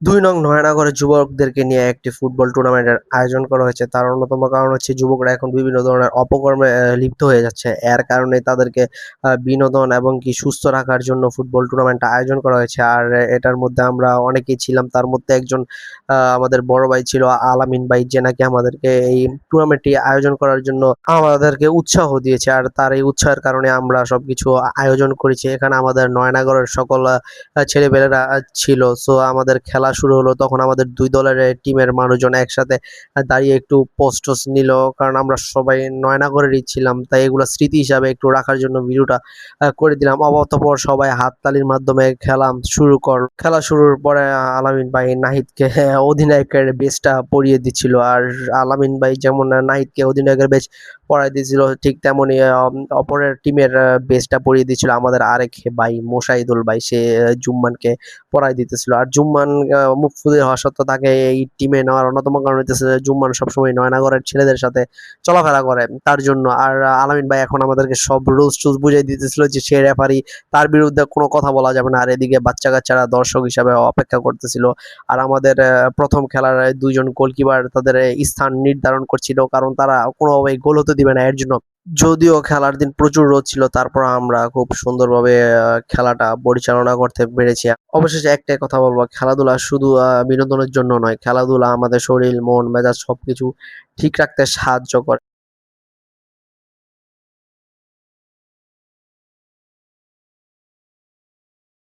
২ নং নয়নাগরের যুবকদেরকে নিয়ে একটি ফুটবল টুর্নামেন্টের আয়োজন করা হয়েছে। তার অন্যতম কারণ হচ্ছে যুবকরা এখন বিভিন্ন ধরনের অপকর্মে লিপ্ত হয়ে যাচ্ছে। এর কারণে তাদেরকে বিনোদন এবং কি সুস্থ রাখার জন্য ফুটবল টুর্নামেন্টটা আয়োজন করা হয়েছে। আর এটার মধ্যে আমরা অনেকেই ছিলাম। তার মধ্যে একজন আমাদের বড় ভাই ছিল আলামিন ভাই, যে নাকি আমাদেরকে এই টুর্নামেন্টটি আয়োজন করার জন্য আমাদেরকে উৎসাহ দিয়েছে। আর তার এই উৎসাহের কারণে আমরা সবকিছু আয়োজন করেছি। এখানে আমাদের নয়নাগরের সকল ছেলেপেলেরা ছিল। সো আমাদের খেলা শুরু হলো। তখন আমাদের ২ দলের টিমের মানুষজন একসাথে দাঁড়িয়ে একটু পোজ-টোজ নিল। কারণ আমরা সবাই নয়নাগরেরই ছিলাম। তাই এগুলা স্মৃতি হিসাবে একটু রাখার জন্য ভিডিওটা করে দিলাম। অতঃপর সবাই হাততালির মাধ্যমে খেলা শুরু করল। খেলা শুরুর পরে আলামিন ভাই নাহিদকে অধিনায়কের বেজটা পরিয়ে দিচ্ছিল। আর আলামিন ভাই যেমন নাহিদকে অধিনায়কের বেজ পরায় দিয়েছিল, ঠিক তেমনি অপরের টিমের বেজটা পরিয়ে দিচ্ছিল আমাদের আরেক ভাই মোশাহিদুল ভাই। সে জুম্মানকে পরায় দিতেছিল। আর জুম্মান মুখ হওয়া সত্ত্বেও তাকে এই টিমে নেওয়ার অন্যতম কারণ হইতেছে যে জুম্মান সবসময় নয়নাগরের ছেলেদের সাথে চলাফেরা করে, তার জন্য। আর আলামিন ভাই এখন আমাদেরকে সব রুলস-টুলস বুঝাই দিতেছিল যে সে রেফারি, তার বিরুদ্ধে কোনো কথা বলা যাবে না। আর এদিকে বাচ্চা-কাচ্চারা দর্শক হিসাবে অপেক্ষা করতেছিল। আর আমাদের ১ম খেলার ২ জন গোলকিপার তাদের স্থান নির্ধারণ করছিল। কারণ তারা কোনোভাবেই গোল হতে দিবে না এর জন্য। যদিও খেলার দিন প্রচুর রোদ ছিল, তারপরও আমরা খুব সুন্দরভাবে খেলাটা পরিচালনা করতে পেরেছি। অবশেষে একটাই কথা বলব, খেলাধুলা শুধু বিনোদনের জন্য নয়, খেলাধুলা আমাদের শরীর, মন, মেজাজ সবকিছু ঠিক রাখতে সাহায্য করে।